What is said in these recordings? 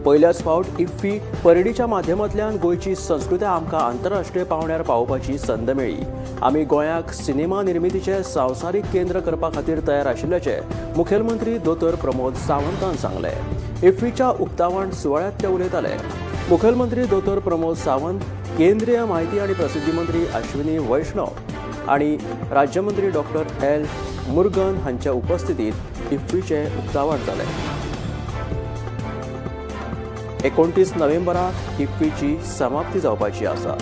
पहिल्याच फावट इफ्फी परेडीच्या माध्यमांतल्यान गोंयची संस्कृती आमकां आंतरराष्ट्रीय पांवड्यार पावोवपाची संद मेळ्ळी. आमी गोंयाक सिनेमा निर्मितीचे संवसारीक केंद्र करपा खातीर तयार आशिल्ल्याचे मुखेलमंत्री दोतोर प्रमोद सावंतान सांगले. इफ्फीच्या उक्तावण सुवाळ्यात ते उलयताले. मुखेलमंत्री दोतोर प्रमोद सावंत, केंद्रीय माहिती आनी प्रसिद्धी मंत्री अश्विनी वैष्णव आनी राज्यमंत्री डॉक्टर एल मुरुगन हांच्या उपस्थितीत इफ्फीचे उक्तावण जाले. 29 नोव्हेंबराक इफ्फीची समाप्ती जावपाची आसा.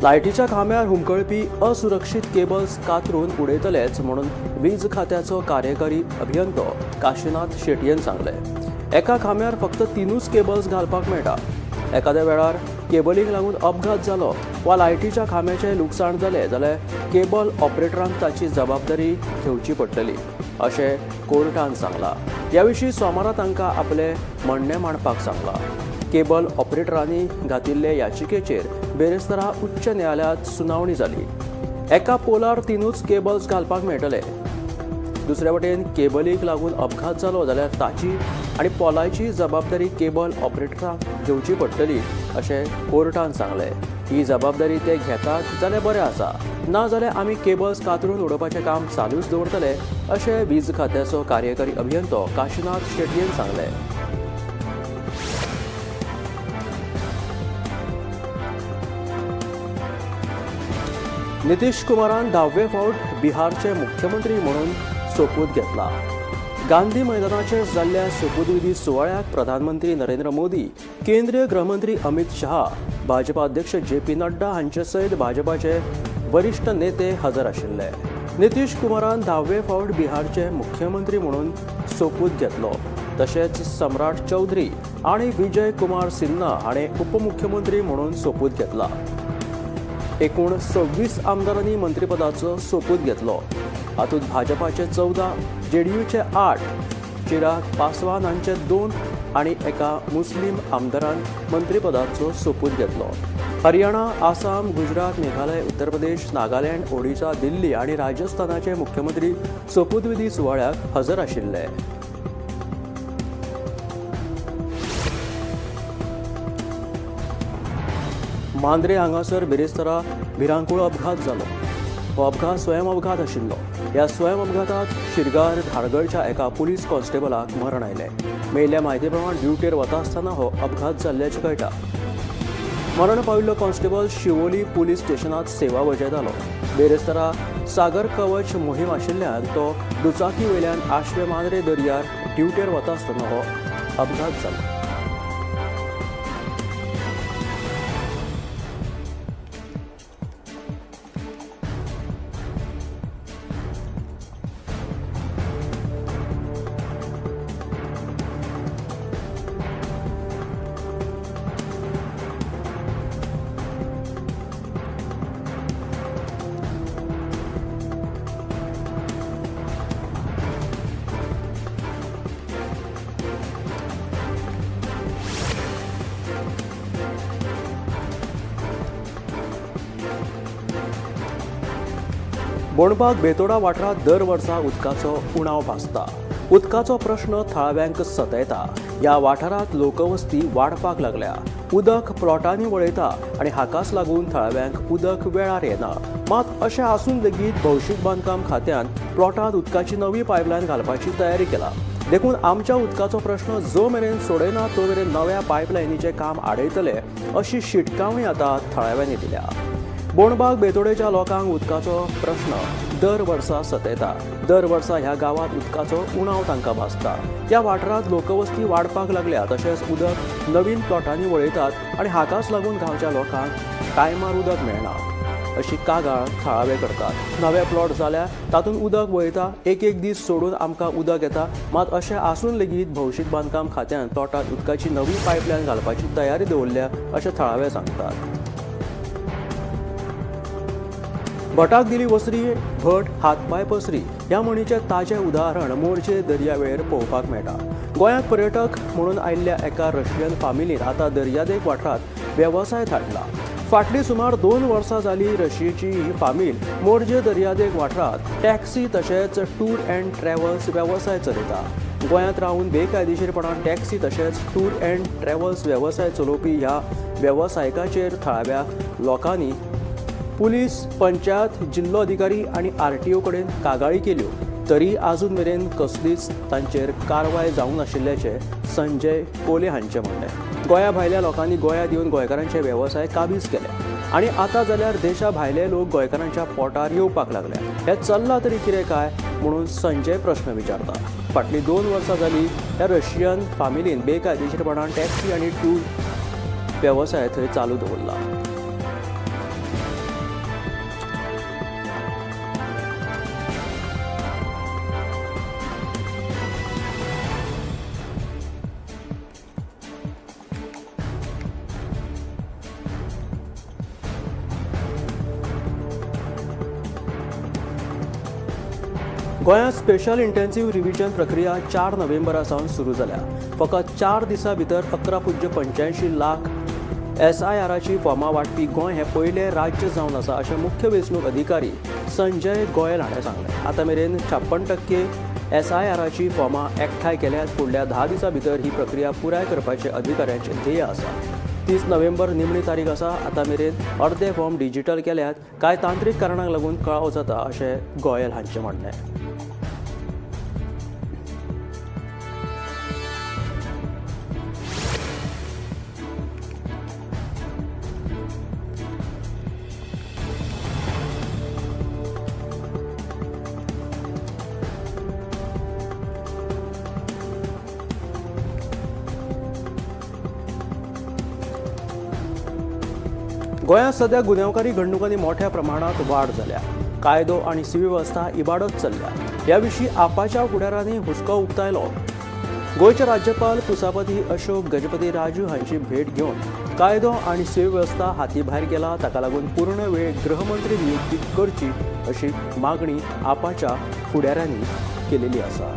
लायटीच्या खांब्यार हुमकळपी असुरक्षीत केबल्स कातरून उडयतलेच म्हणून वीज खात्याचो कार्यकारी अभियंतो काशीनाथ शेटयेन सांगले. एका खांब्यार फक्त 3 केबल्स घालपाक मेळटा. एखाद्या वेळार केबलीक लागून अपघात जालो वा लायटीच्या खांब्याचें लुकसाण जालें जाल्यार केबल ऑपरेटरांक ताची जबाबदारी घेवची पडटली, अशें कोर्टान सांगलां. ह्या विशीं सोमारा तांकां आपलें म्हणणें मांडपाक सांगलां. केबल ऑपरेटरांनी घातिल्ले याचिकेचेर बेरेस्तारा उच्च न्यायालयांत सुनावणी जाली. एका पोलार 3 केबल्स घालपाक मेळटले. दुसरे वटेन केबलीक लागून अपघात जालो जाल्यार ताची आनी पोलायची जबाबदारी केबल ऑपरेटरांक घेवची पडटली, अशें कोर्टान सांगलें. ही जबाबदारी ते घेतात जाल्यार बरें आसा, ना जाल्यार आमी केबल्स कातरून उडोवपाचें काम चालूच दवरतले, अशें वीज खात्याचो कार्यकारी अभियंतो काशीनाथ शेटयेन सांगलें. नितीश कुमारान 10वे फावट बिहारचे मुख्यमंत्री म्हणून सोपूत घेतला. गांधी मैदानाचेर जाल्ल्या सोपूतविधी सुवाळ्याक प्रधानमंत्री नरेंद्र मोदी, केंद्रीय गृहमंत्री अमित शहा, भाजपा अध्यक्ष JP नड्डा हांचे सयत भाजपाचे वरिष्ठ नेते हजर आशिल्ले. नितीश कुमारान 10वे फावट बिहारचे मुख्यमंत्री म्हणून सोपूत घेतलो. तशेंच सम्राट चौधरी आनी विजय कुमार सिन्हा हाणें उपमुख्यमंत्री म्हणून सोपूत घेतला. एकूण 26 आमदारांनी मंत्रीपदाचो सोपूत घेतलो. हातूंत भाजपाचे 14, JDUचे 8, चिराग पासवान हांचे 2 आनी एका मुस्लीम आमदारान मंत्रीपदाचो सोपूत घेतलो. हरियाणा, आसाम, गुजरात, मेघालय, उत्तर प्रदेश, नागालँड, ओडिशा, दिल्ली आनी राजस्थानाचे मुख्यमंत्री सोपूतविधी सुवाळ्याक हजर आशिल्ले. मांद्रे हांगासर बेरेस्तारा भिरांकूळ अपघात जालो. हो अपघात स्वयं अपघात आशिल्लो. ह्या स्वयं अपघातांत शिरगार धारगळच्या एका पुलीस कॉन्स्टेबलाक मरण आयलें. मेळिल्ल्या म्हायती प्रमाण ड्युटीर वता आसतना हो अपघात जाल्ल्याचें कळटा. मरण पाविल्लो कॉन्स्टेबल शिवोली पुलीस स्टेशनांत सेवा बजयतालो. बेरेस्तारा सागर कवच मोहीम आशिल्ल्यान तो दुचाकी वयल्यान आशवे मांद्रे दर्यार ड्युटीर वता आसतना हो अपघात जालो. बोणबाग बेतोडा वाठारांत दर वर्सा उदकाचो उणाव भासता. उदकाचो प्रश्न थळाव्यांक सतयता. ह्या वाठारांत लोकवस्ती वाडपाक लागल्या. उदक प्लॉटांनी वळयता आनी हाकाच लागून थळाव्यांक उदक वेळार येना. मात अशें आसून लेगीत भौशीक बांदकाम खात्यान प्लॉटांत उदकाची नवी पायपलायन घालपाची तयारी केला. देखून आमच्या उदकाचो प्रश्न जो मेरेन सोडयना तो मेरेन नव्या पायपलायनीचें काम आडयतले, अशी शिटकावणी आतां थळाव्यांनी दिल्या. बोणबाग बेतोडेच्या लोकांक उदकाचो प्रश्न दर वर्सा सतयता. दर वर्सा ह्या गांवांत उदकाचो उणाव तांकां भासता. ह्या वाठारांत लोकवस्ती वाडपाक लागल्या. तशेंच उदक नवीन प्लॉटांनी वळयतात आनी हाकाच लागून गांवच्या लोकांक टायमार उदक मेळना, अशी कागाळ थळावे करतात. नवे प्लॉट जाल्यार तातूंत उदक वयता, एक दीस सोडून आमकां उदक येता. मात अशें आसून लेगीत भौशीक बांदकाम खात्यान प्लॉटांत उदकाची नवी पायपलायन घालपाची तयारी दवरल्या, अशें थळावे सांगतात. भटाक दिली वसरी भट हातपाय पसरी ह्या म्हणीचे ताजे उदाहरण मोरजे दर्यावेळेर पळोवपाक मेळटा. गोंयांत पर्यटक म्हणून आयिल्ल्या एका रशियन फामिलीन आतां दर्यादेग वाठारांत वेवसाय थाटला. फाटलीं सुमार 2 वर्सां जाली रशियेची ही फामील मोरजे दर्यादेग वाठारांत टॅक्सी तशेंच टूर अँड ट्रॅव्हल्स वेवसाय चलयता. गोंयांत रावन बेकायदेशीरपणान टॅक्सी तशेंच टूर अँड ट्रॅव्हल्स वेवसाय चलोवपी ह्या वेवसायिकाचेर थळाव्या लोकांनी पुलीस, पंचायत, जिल्लो अधिकारी आनी आरटीओ कडेन कागाळी केल्यो तरी आजून मेरेन कसलीच तांचेर कारवाय जावंक नाशिल्ल्याचें संजय कोले हांचें म्हणणें. गोंया भायल्या लोकांनी गोंयांत येवन गोंयकारांचे वेवसाय काबीज केले आनी आतां जाल्यार देशा भायले लोक गोंयकारांच्या पोटार येवपाक लागल्या. हें चल्लां तरी कितें काय म्हणून संजय प्रश्न विचारता. फाटलीं 2 वर्सां जालीं ह्या रशियन फामिलीन बेकायदेशीरपणान टॅक्सी आनी टूर वेवसाय थंय चालू दवरला. गोंयांत स्पेशल इंटेन्सिव्ह रिव्हिजन प्रक्रिया 4 नोव्हेंबरा सावन सुरू जाल्या. फकत 4 दिसां भितर 11.85 लाख SIRची फॉर्मां वांटपी गोंय हें पयलें राज्य जावन आसा अशें मुख्य वेंचणूक अधिकारी संजय गोयल हाणें सांगलें. आतां मेरेन 56% SIRची फॉर्मां एकठांय केल्यात. फुडल्या 10 दिसां भितर ही प्रक्रिया पुराय करपाचें अधिकाऱ्यांचें ध्येय आसा. 30 नोव्हेंबर निमणी तारीख आसा. आतां मेरेन अर्दे फॉर्म डिजिटल केल्यात. कांय तांत्रीक कारणांक लागून कळाव जाता अशें गोयल हांचें म्हणणें. गोंयांत सध्या गुन्यांवकारी घडणुकांनी मोठ्या प्रमाणात वाड जाल्या. कायदो आनी सुवेवस्था इबाडत चल्ल्या. ह्या विशीं आपाच्या फुडाऱ्यांनी हुस्को उक्तायलो. गोंयचे राज्यपाल पुसापती अशोक गजपती राजू हांची भेट घेवन कायदो आनी सुवेवस्था हाती भायर गेला. ताका लागून पूर्ण वेळ गृहमंत्री नियुक्ती करची अशी मागणी आपाच्या फुडाऱ्यांनी केलेली आसा.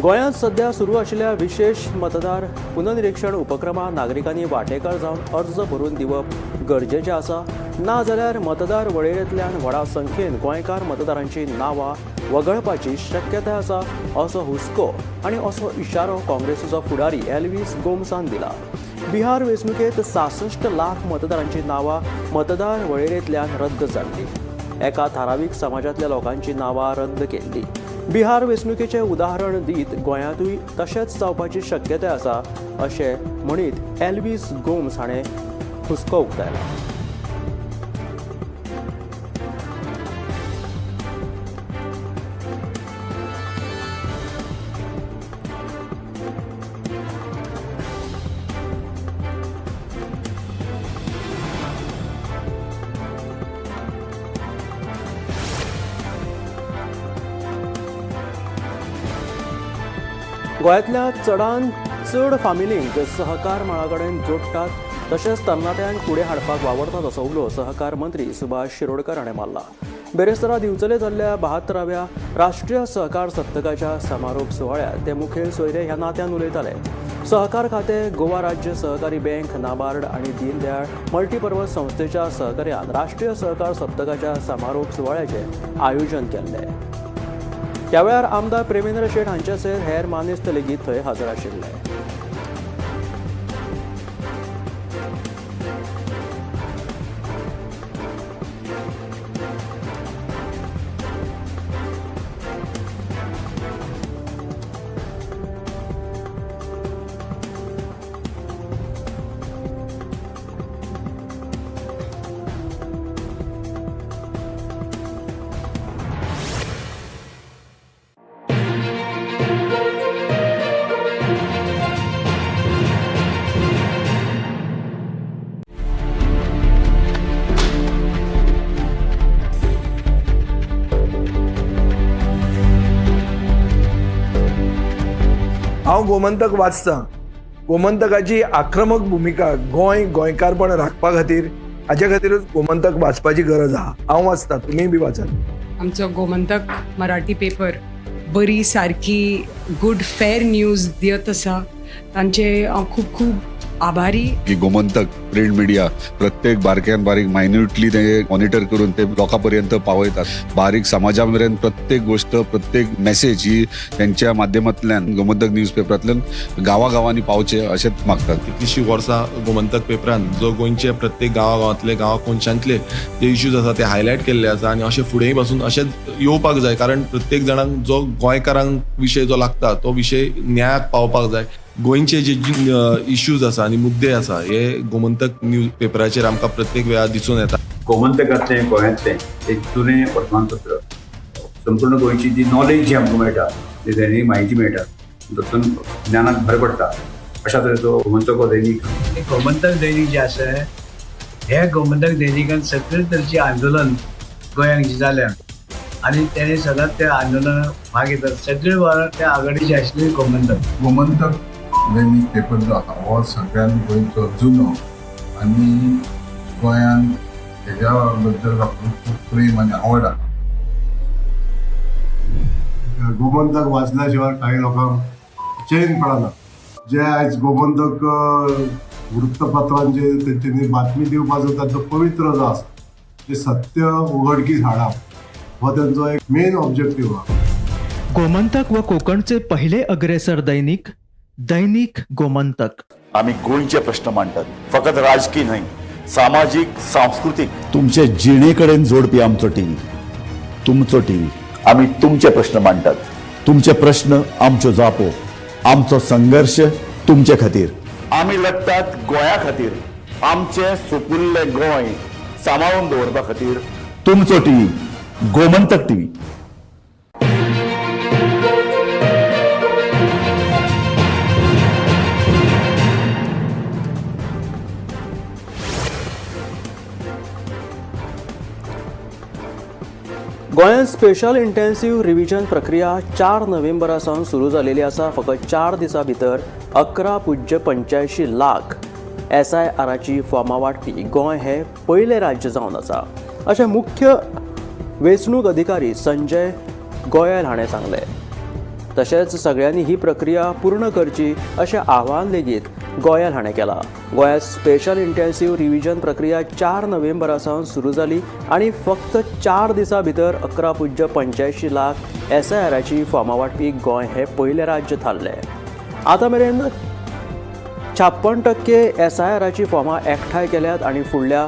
गोंयांत सध्या सुरू आशिल्ल्या विशेष मतदार पुनर्निरीक्षण उपक्रमांत नागरिकांनी वांटेकार जावन अर्ज भरून दिवप गरजेचें आसा. ना जाल्यार मतदार वळेरेंतल्यान व्हडा संख्येन गोंयकार मतदारांची नांवां वगळपाची शक्यताय आसा असो हुस्को आनी असो इशारो काँग्रेसीचो फुडारी एल्विस गोमसान दिला. बिहार वेंचणुकेंत 66 लाख मतदारांची नांवां मतदार वळेरेंतल्यान रद्द जाल्ली. एका थारावीक समाजांतल्या लोकांची नांवां रद्द केल्ली. बिहार वेंचणुकेचें उदाहरण दीत गोंयांतूय तशेंच जावपाची शक्यताय आसा अशें म्हणीत एल्विस गोम्स हाणें हुस्को उक्तायला. गोंयांतल्या चडांत चड फामिलींक सहकार मळा कडेन जोडटात तशेंच तरणाट्यांक फुडें हाडपाक वावरतात असो उलो सहकार मंत्री सुभाष शिरोडकर हाणें मारला. बेरेस्तारा दिवचले जाल्ल्या 72व्या राष्ट्रीय सहकार सप्तकाच्या समारोप सुवाळ्यात ते मुखेल सोयरे ह्या नात्यान उलयताले. सहकार खातें, गोवा राज्य सहकारी बँक, नाबार्ड आनी दीनदयाळ मल्टीपर्पज संस्थेच्या सहकार्यान राष्ट्रीय सहकार सप्तकाच्या समारोप सुवाळ्याचें आयोजन केल्लें. ह्या वेळार आमदार प्रेमेंद्र शेट हांचे सयत हेर मानेस्त लेगीत थंय हजर आशिल्ले. हांव गोमंतक वाचतां. गोमंतकाची आक्रमक भुमिका गोंयकारपण राखपा खातीर हाचे खातीरच गोमंतक वाचपाची गरज आहा. हांव वाचतां, तुमीय बी वाचात. आमचो गोमंतक मराठी पेपर बरी सारकी गुड फेर न्यूज दियत आसा. तांचे हांव खूब खूब आभारी. की गोमंतक प्रिंट मिडिया प्रत्येक बारक्यान बारीक मायन्युटली ते मॉनिटर करून ते लोकांपर्यंत पावयतात. बारीक समाजा मेरेन प्रत्येक गोष्ट प्रत्येक मेसेज ही त्यांच्या माध्यमांतल्यान गोमंतक न्यूज पेपरांतल्यान गांवागांवांनी पावचे अशेंच मागतात. कितलींशीं वर्सां गोमंतक पेपरान जो गोंयचे प्रत्येक गांवांतले कोनशांतले जे इश्यूज आसा ते हायलायट केल्ले आसा आनी अशें फुडेंय पासून अशेंच येवपाक जाय. कारण प्रत्येक जाणांक जो गोंयकारांक विशय जो लागता तो विशय न्यायाक पावपाक जाय. गोंयचे जे इश्यूज आसा आनी मुद्दे आसा हे गोमंतक न्यूज पेपराचेर आमकां प्रत्येक वेळार दिसून येता. गोमंतकांतलें गोंयांतलें एक जुनें वर्तमानपत्र. संपूर्ण गोंयची जी नॉलेज जी आमकां मेळटा ती दैनीक म्हायती मेळटा तातूंत ज्ञानाक भर पडटा अशा तरेचो गोमंतक हो दैनीक. गोमंतक दैनीक जें आसा हे गोमंतक दैनिकान सगळे तरेची आंदोलन गोंयांत जी जाल्या आनी तेणें सदांच त्या आंदोलनाक भाग घेतात. सगळे वेळार त्या आघाडीचे आशिल्ले गोमंतक दैनीक पेपर जो आसा हो सगळ्यान गोंयचो जुनो आनी गोंयांत हेज्या बद्दल म्हाका खूब प्रेम आनी आवड आसा. गोमंतक वाचल्या शिवाय काही लोकांक चैन पडना. जे आयज गोमंतक वृत्तपत्रांचे तेंच्यांनी बातमी दिवपाचो तांचो पवित्र जो आसा ते सत्य उघडकीस हाडप हो त्यांचो एक मेन ऑब्जेक्टिव्ह आसा. गोमंतक व कोकणचे पहिले अग्रेसर दैनिक गोमंतक. आम्ही गोंयचे प्रश्न मांडतात, फकत राजकीय न्हय, सामाजिक सांस्कृतिक. तुमचे जिणेकडेन जोडपी आमचो टीव्ही, तुमचो टीव्ही. आम्ही तुमचे प्रश्न मांडतात. तुमचे प्रश्न आमच्यो जापो, आमचो संघर्ष तुमचे खातीर. आम्ही लढतात गोंया खातीर. आमचे सोपुल्ले गोंय सांबाळून दवरपा खातीर तुमचो टीव्ही, गोमंतक टीव्ही. गोंयांत स्पेशल इंटेन्सिव्ह रिव्हिजन प्रक्रिया 4 नोव्हेंबरासावन सुरू जालेली आसा. फकत 4 दिसां भितर 11.85 लाख SIRची फॉर्मां वांटपी गोंय हें पयलें राज्य जावन आसा अशें मुख्य वेंचणूक अधिकारी संजय गोयल हाणें सांगलें. तशेंच सगळ्यांनी ही प्रक्रिया पूर्ण करची अशें आवाहन लेगीत गोयल हाणें केलां. गोंयांत स्पेशल इंटेन्सिव्ह रिव्हिजन प्रक्रिया 4 नोव्हेंबरासावन सुरू जाली आनी फक्त 4 दिसां भितर 11.85 लाख SIRची फॉर्मां वांटपी गोंय हें पयलें राज्य थारलें. आतां मेरेन 56% SIRची फॉर्मां एकठांय केल्यात आनी फुडल्या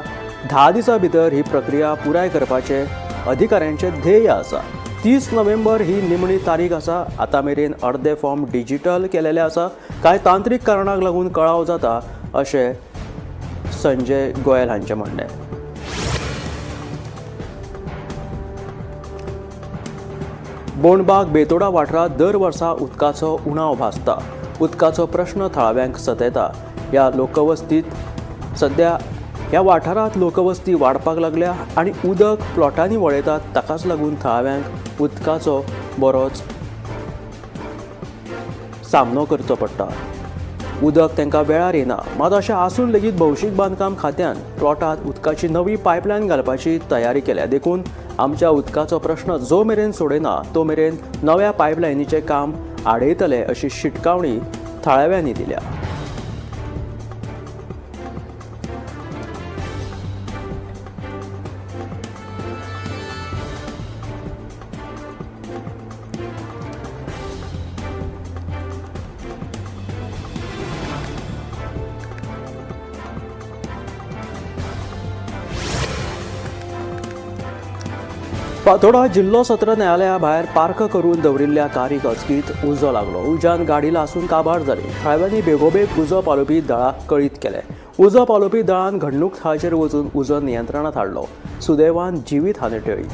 10 दिसां भितर ही प्रक्रिया पुराय करपाचें अधिकाऱ्यांचें ध्येय आसा. 30 नोव्हेंबर ही निमणी तारीख आसा. आतां मेरेन अर्दे फॉर्म डिजिटल केलेले आसा. कांय तांत्रीक कारणाक लागून कळाव जाता अशें संजय गोयल हांचें म्हणणें. बोंडबाग बेतोडा वाठारांत दर वर्सा उदकाचो उणाव भासता. उदकाचो प्रश्न थळाव्यांक सतयता. ह्या लोकवस्तीत सध्या ह्या वाठारांत लोकवस्ती वाडपाक लागल्या आनी उदक प्लॉटांनी वळयतात. ताकाच लागून थळाव्यांक उदकाचो बरोच सामनो करचो पडटा. उदक तांकां वेळार येना. मात अशें आसून लेगीत भौशीक बांदकाम खात्यान प्लॉटांत उदकाची नवी पायपलायन घालपाची तयारी केल्या. देखून आमच्या उदकाचो प्रश्न जो मेरेन सोडयना तो मेरेन नव्या पायपलायनीचें काम आडयतले अशी शिटकावणी थळाव्यांनी दिल्या. फातोर्डा जिल्लो सत्र न्यायालया भायर पार्क करून दवरिल्ल्या कारीक अचकीत उजो लागलो. उज्यान गाडी लासून काबार जाली. थळाव्यांनी बेगोबेग उजो पालोवपी दळाक कळीत केलें. उजो पालोवपी दळान घडणूक थळाचेर वचून उजो नियंत्रणांत हाडलो. सुदैवान जिवीत हानी टळ्ळी.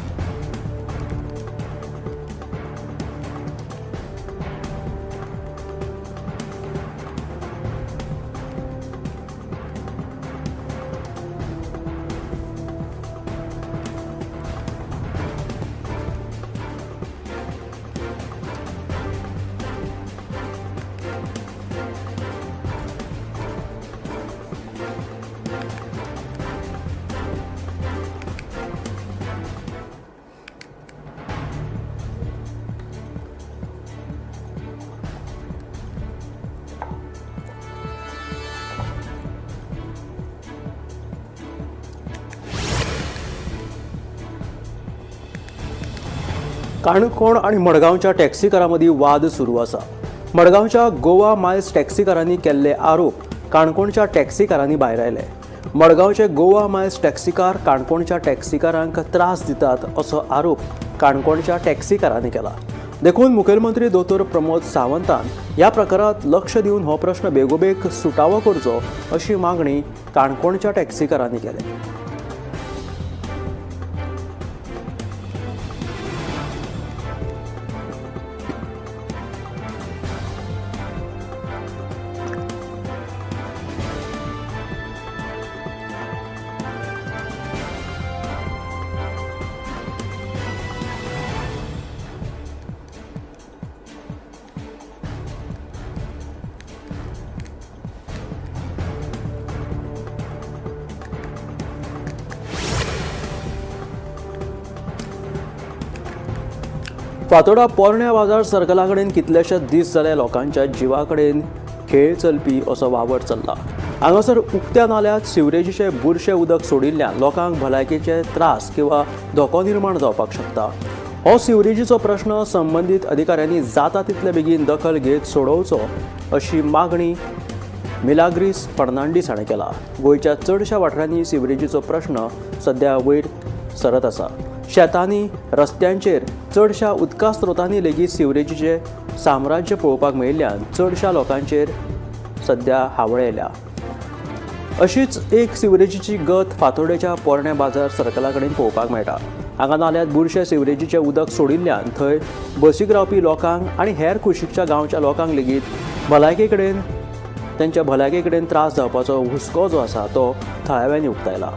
काणकोण आणि मडगांवच्या टॅक्सीकारांमदी वाद सुरू आसा. मडगांवच्या गोवा मायल्स टॅक्सीकारांनी केल्ले आरोप काणकोणच्या टॅक्सीकारांनी भायर आयले. मडगांवचे गोवा मायल्स टॅक्सीकार काणकोणच्या टॅक्सीकारांक त्रास दितात असो आरोप काणकोणच्या टॅक्सीकारांनी केला. देखून मुखेलमंत्री दोतोर प्रमोद सावंतान ह्या प्रकारात लक्ष दिवन हो प्रश्न बेगोबेग सुटावो करचो अशी मागणी काणकोणच्या टॅक्सीकारांनी केली. फातोर्डा पोरण्या बाजार सर्कला कडेन कितलेशेच दीस जाले लोकांच्या जिवा कडेन खेळ चलपी असो वावर चल्ला. हांगासर उक्त्या नाल्यात सिवरेजीचे बुरशें उदक सोडिल्ल्यान लोकांक भलायकेचे त्रास किंवा धोको निर्माण जावपाक शकता. हो सिवरेजीचो प्रश्न संबंदीत अधिकाऱ्यांनी जाता तितले बेगीन दखल घेत सोडोवचो अशी मागणी मिलाग्रीस फर्नांडीस हाणें केला. गोंयच्या चडशा वाठारांनी सिवरेजीचो प्रश्न सध्या वयर सरत आसा. शेतांनी रस्त्यांचेर चडशा उदका स्त्रोतांनी लेगीत सिवरेजीचे साम्राज्य पळोवपाक मेळिल्ल्यान चडशा लोकांचेर सध्या हावळे येयल्या. अशीच एक सिवरेजीची गत फातोर्डेच्या पोरण्या बाजार सर्कला कडेन पळोवपाक मेळटा. हांगा नाल्यात बुरशे सिवरेजीचे उदक सोडिल्ल्यान थंय बसीक रावपी लोकांक आनी हेर कुशीकच्या गांवच्या लोकांक लेगीत त्यांच्या भलायके कडेन त्रास जावपाचो हुस्को जो आसा तो थळाव्यांनी उक्तायला.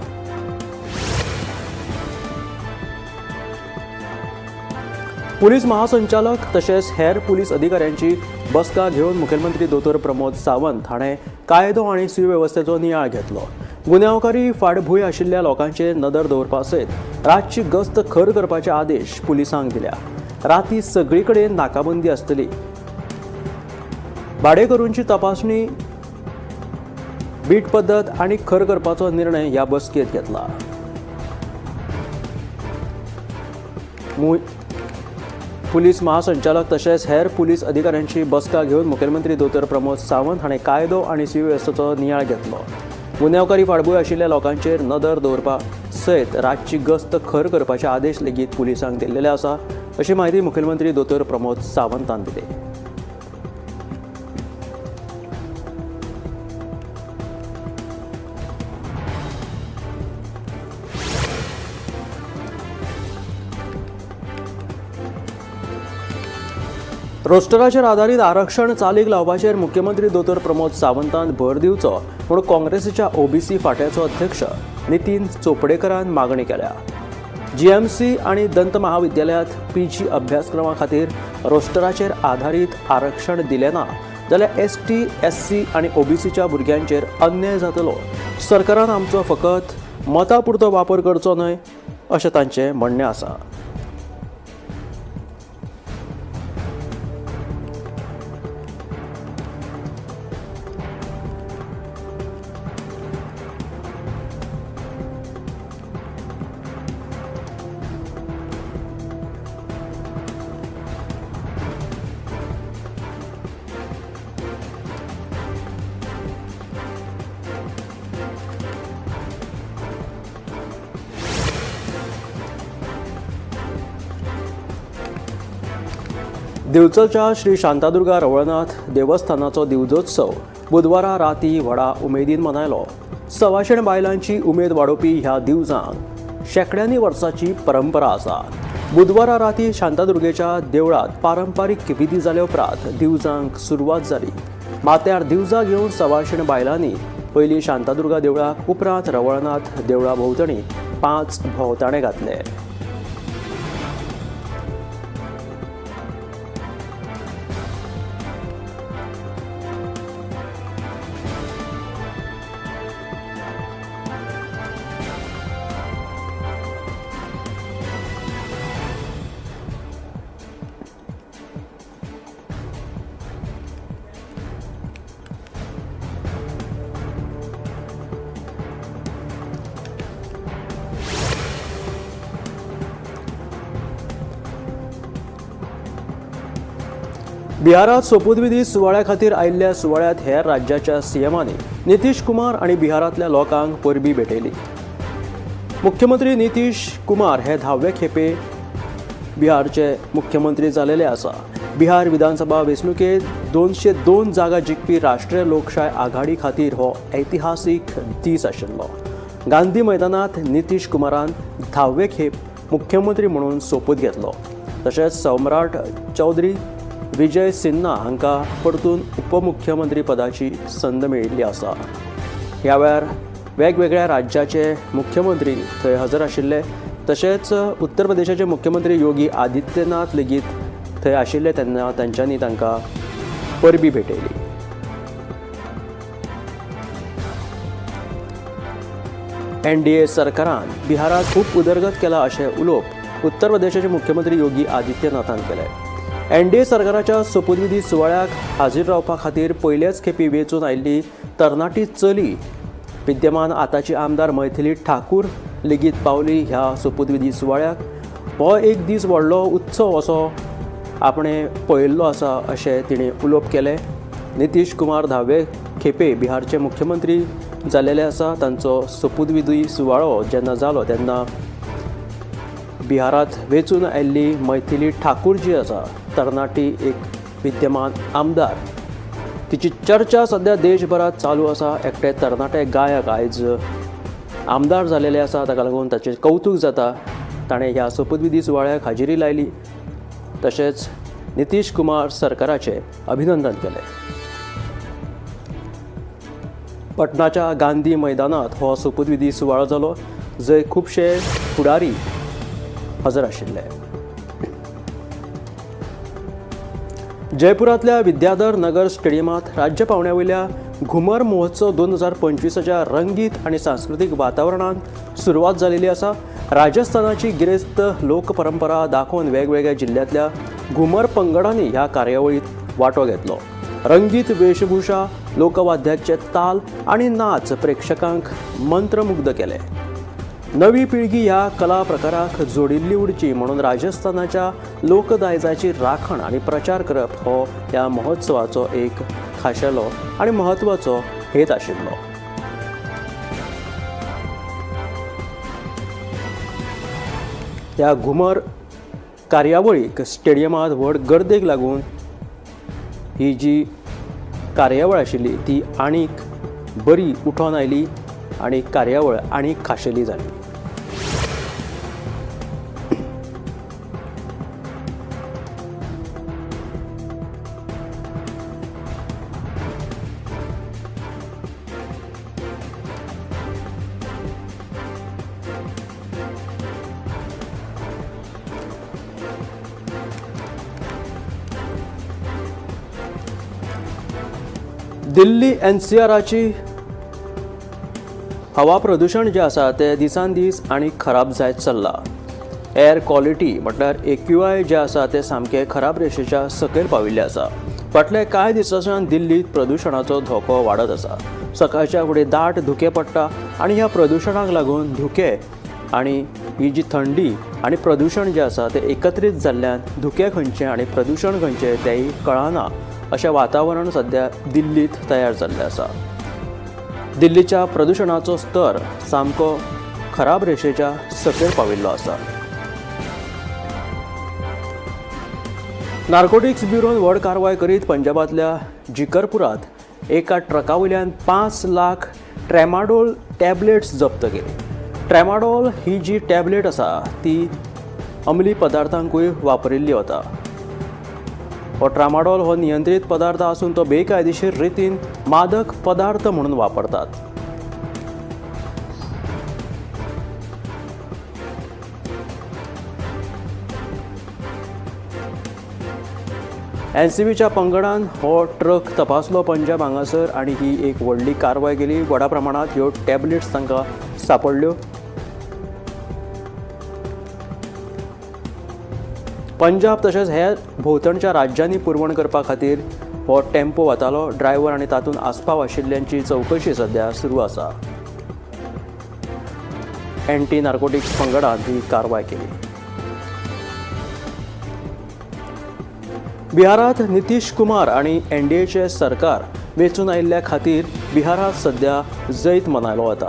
पुलीस महासंचालक तशेंच हेर पुलीस अधिकाऱ्यांची बसका घेवन मुखेलमंत्री दोतोर प्रमोद सावंत हाणें कायदो आनी सुवेवस्थेचो नियाळ घेतलो. गुन्यांवकारी फाटभूंय आशिल्ल्या लोकांचेर नदर दवरपा सयत रातची गस्त खर करपाचे आदेश पुलिसांक दिल्या. राती सगळी कडेन नाकाबंदी आसतली. भाडेकरूंची तपासणी बीट पद्दत आनी खर करपाचो निर्णय ह्या बसकेंत घेतला. पुलीस महासंचालक तशेंच हेर पुलीस अधिकाऱ्यांची बसका घेवन मुखेलमंत्री दोतोर प्रमोद सावंत हाणें कायदो आनी सुवेवस्थेचो नियाळ घेतलो. गुन्यांवकारी फाटभूंय आशिल्ल्या लोकांचेर नदर दवरपा सयत रातची गस्त खर करपाचे आदेश लेगीत पुलिसांक दिल्लेले आसा अशी माहिती मुखेलमंत्री दोतोर प्रमोद सावंतान दिली. रोस्टराचेर आदारीत आरक्षण चालीक लावपाचेर मुख्यमंत्री दोतोर प्रमोद सावंतान भर दिवचो म्हूण काँग्रेसीच्या ओबीसी फांट्याचो अध्यक्ष नितीन चोपडेकरान मागणी केल्या. जीएमसी आनी दंत महाविद्यालयांत पीजी अभ्यासक्रमा खातीर रोस्टराचेर आधारीत आरक्षण दिलें ना जाल्यार एसटी, एससी आनी ओबीसीच्या भुरग्यांचेर अन्याय जातलो. सरकारान आमचो फकत मतापुरतो वापर करचो न्हय अशें तांचें म्हणणें आसा. दिवचलच्या श्री शांतादुर्गा रवळनाथ देवस्थानाचो दिवजोत्सव बुधवारा राती व्हडा उमेदीन मनयलो. 125 बायलांची उमेद वाडोवपी ह्या दिवजांक शेकड्यांनी वर्सांची परंपरा आसा. बुधवारा राती शांतादुर्गेच्या देवळात पारंपारीक विधी जाले उपरांत दिवजांक सुरवात जाली. माथ्यार दिवजां घेवन 125 बायलांनी पयलीं शांतादुर्गा देवळाक उपरांत रवळनाथ देवळा भोंवतणी 5 भोंवताणे घातले. बिहारात सोपूतविधी सुवाळ्या खातीर आयिल्ल्या सुवाळ्यात हेर राज्याच्या सीएमांनी नितीश कुमार आणि बिहारांतल्या लोकांक परबीं भेटयली. मुख्यमंत्री नितीश कुमार हे 10वे खेपे बिहारचे मुख्यमंत्री जालेले आसा. बिहार विधानसभा वेंचणुकेत 202 जागा जिखपी राष्ट्रीय लोकशाय आघाडी खातीर हो ऐतिहासीक दीस आशिल्लो. गांधी मैदानात नितीश कुमारान 10वे खेप मुख्यमंत्री म्हणून सोपूत घेतलो. तशेंच सम्राट चौधरी विजय सिन्हा हांकां परतून उपमुख्यमंत्री पदाची संद मेळिल्ली आसा. ह्या वेळार वेगवेगळ्या राज्याचे मुख्यमंत्री थंय हजर आशिल्ले. तशेंच उत्तर प्रदेशाचे मुख्यमंत्री योगी आदित्यनाथ लेगीत थंय आशिल्ले तेन्ना तांच्यांनी तांकां परबीं भेटयली. NDA सरकारान बिहारात खूब उदरगत केला अशें उलोवप उत्तर प्रदेशाचे मुख्यमंत्री योगी आदित्यनाथान केले. NDA सरकाराच्या सोपूतविधी सुवाळ्याक हाजीर रावपा खातीर पयलेच खेपी वेंचून आयिल्ली तरणाटी चली विद्यमान आताची आमदार मैथिली ठाकूर लेगीत पावली ह्या सोपूतविधी सुवाळ्याक. हो एक दीस व्हडलो उत्सव असो आपणे पळयल्लो आसा अशें तिणें उलोवप केलें. नितीश कुमार 10वे खेपे बिहारचे मुख्यमंत्री जालेले आसा. तांचो सोपूतविधी सुवाळो जेन्ना जालो तेन्ना बिहारात वेंचून आयिल्ली मैथिली ठाकूर जी आसा तरणाटी एक विद्यमान आमदार तिची चर्चा सध्या देशभरात चालू आसा. एकटे तरणाटे गायक आयज आमदार जालेले आसा ताका लागून ताचें कौतूक जाता. ताणें ह्या सोपूतविधी सुवाळ्याक हाजिरी लायली. तशेंच नितीश कुमार सरकाराचें अभिनंदन केलें. पटनाच्या गांधी मैदानात हो सोपूतविधी सुवाळो जालो जंय खुबशे फुडारी हजर आशिल्ले. जयपुरांतल्या विद्याधर नगर स्टेडियमांत राज्य पावण्यावयल्या घुमर महोत्सव 2025च्या रंगीत आनी सांस्कृतीक वातावरणांत सुरवात जालेली आसा. राजस्थानाची गिरेस्त लोक परंपरा दाखोवन वेगवेगळ्या जिल्ल्यांतल्या घुमर पंगडांनी ह्या कार्यावळीत वांटो घेतलो. रंगीत वेशभूषा, लोकवाद्याचे ताल आनी नाच प्रेक्षकांक मंत्रमुग्ध केले. नवी पिळगी ह्या कला प्रकाराक जोडिल्ली उरची म्हणून राजस्थानाच्या लोकदायजाची राखण आनी प्रचार करप हो ह्या महोत्सवाचो एक खाशेलो आनी म्हत्वाचो हेत आशिल्लो. ह्या घुमर कार्यावळीक स्टेडियमांत व्हड गर्देक लागून ही जी कार्यावळ आशिल्ली ती आनीक बरी उठोन आयली आनी कार्यावळ आनीक खाशेली जाली. दिल्ली NCRची हवा प्रदूषण जे आसा ते दिसान दीस आनी खराब जायत चल्ला. एअर क्वॉलिटी म्हटल्यार AQI जे आसा ते सामके खराब रेशेच्या सकयल पाविल्ले आसा. फाटले कांय दिसांच्यान दिल्लीत प्रदूषणाचो धोको वाडत आसा. सकाळच्या फुडें दाट धुके पडटा आनी ह्या प्रदूषणाक लागून धुके आनी ही जी थंडी आनी प्रदूषण जे आसा ते एकत्रीत जाल्ल्यान धुके खंयचे आनी प्रदूषण खंयचे तेंय कळना अशें वातावरण सध्या दिल्लीत तयार जाल्लें आसा. दिल्लीच्या प्रदूषणाचो स्तर सामको खराब रेशेच्या सकयल पाविल्लो आसा. नार्कोटिक्स ब्युरोन व्हड कारवाय करीत पंजाबांतल्या जिकरपुरात एका ट्रकावयल्यान 5 लाख ट्रॅमाडोल टॅबलेट्स जप्त केली. ट्रॅमाडोल ही जी टॅबलेट आसा ती अंमली पदार्थांकूय वापरिल्ली वता. हो ट्रामाडोल हो नियंत्रीत पदार्थ आसून तो बेकायदेशीर रितीन मादक पदार्थ म्हणून वापरतात. NCBच्या पंगडान हो ट्रक तपासलो पंजाब हांगासर आनी ही एक व्हडली कारवाय केली. व्हडा प्रमाणात ह्यो टॅबलेट्स तांकां सापडल्यो. पंजाब तशेंच हेर भोंवतणच्या राज्यांनी पुरवण करपा खातीर हो टेम्पो वतालो. ड्रायव्हर आनी तातूंत आस्पाव आशिल्ल्यांची चवकशी सध्या सुरू आसा. एंटी नार्कोटिक्स पंगडान ही कारवाय केली. बिहारात नितीश कुमार आणि एनडीएचे सरकार वेचून आयिल्ल्या खातीर बिहारात सध्या जैत मनयलो वता.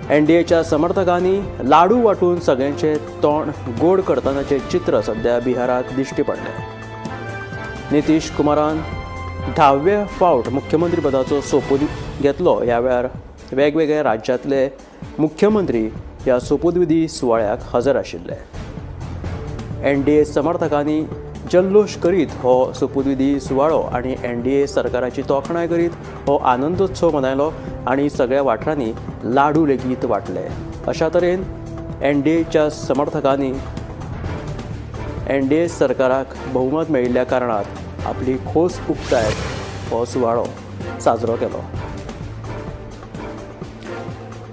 एनडीएच्या समर्थकांनी लाडू वाटून सगळ्यांचे तोंड गोड करतनाचे चित्र सध्या बिहारात दिश्टी पडले. नितीश कुमारान 10वे फावट मुख्यमंत्री पदाचो सोपूत घेतलो. ह्या वेळार वेगवेगळ्या राज्यांतले मुख्यमंत्री ह्या सोपूतविधी सुवाळ्याक हजर आशिल्ले. एनडीए समर्थकांनी जल्लोश करीत हो सोपूतविधी सुवाळो आनी एनडीए सरकाराची तोखणाय करीत हो आनंदोत्सव मनयलो आनी सगळ्या वाठारांनी लाडू लेगीत वाटले. अशा तरेन एनडीएच्या समर्थकांनी एनडीए सरकाराक बहुमत मेळिल्ल्या कारणात आपली खोस उक्तायत हो सुवाळो साजरो केलो.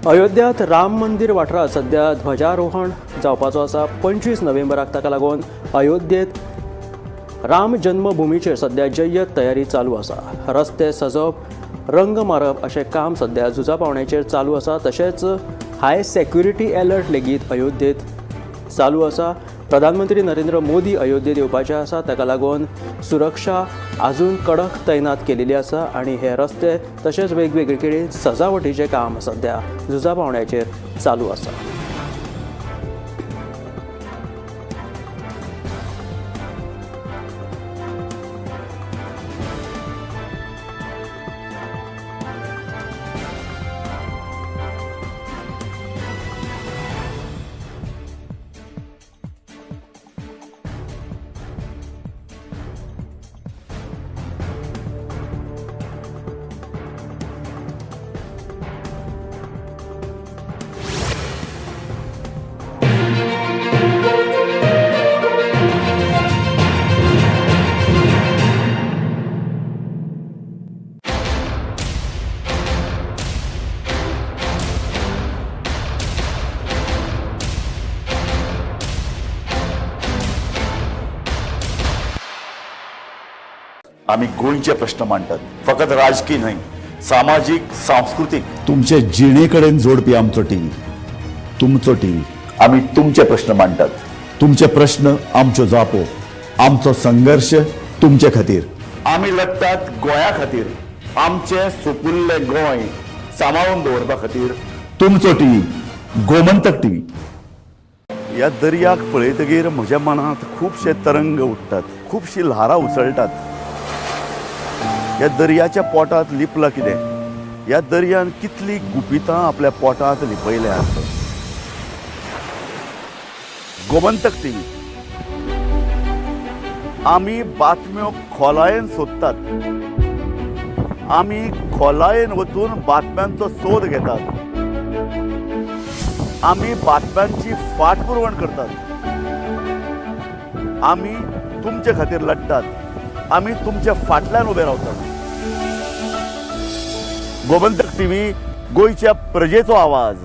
अयोध्यात राम मंदिर वाठारात सध्या ध्वजारोहण जावपाचो आसा. 25 नोव्हेंबराक ताका लागून अयोध्येत राम जन्मभुमीचेर सध्या जय्यत तयारी चालू आसा. रस्ते सजवप, रंग मारप अशें काम सध्या झुजा पावण्याचेर चालू आसा. तशेंच हाय सेक्युरिटी अलर्ट लेगीत अयोध्येत चालू आसा. प्रधानमंत्री नरेंद्र मोदी अयोध्येत येवपाचे आसा, ताका लागून सुरक्षा आजून कडक तैनात केलेली आसा आनी हे रस्ते तशेंच वेगवेगळे कडेन सजावटीचें काम सध्या झुजा पावण्याचेर चालू आसा. आम्ही गोंयचे प्रश्न मांडटात. फकत राजकीय न्हय, सामाजिक सांस्कृतिक तुमचे जिणेकडेन जोडपी आमचो टीव्ही. तुमचो टीव्ही. आम्ही तुमचे प्रश्न मांडटात. तुमचे प्रश्न आमच्यो जापो. आमचो संघर्ष तुमचे खातीर. आम्ही लढटात गोंया खातीर. आमचे सोपुल्ले गोंय सांबाळून दवरपा खातीर. तुमचो टीव्ही, गोमंतक टीव्ही. ह्या दर्याक पळयतकीर म्हज्या मनांत खुबशे तरंग उठतात, खुबशी ल्हारां उसळटात. ह्या दर्याच्या पोटात लिपला कितें? ह्या दर्यान कितली गुपितां आपल्या पोटात लिपयल्यात. गोमंतक टीव्ही. आमी बातम्यो खोलायेन सोदतात. आमी खोलायेन वचून बातम्यांचो सोद घेतात. आमी बातम्यांची फाटपुरवण करतात. आमी तुमचे खातीर लढटात. आमी तुमच्या फाटल्यान उबे रावतात. गोमंतक टीव्ही, गोंयच्या प्रजेचो आवाज.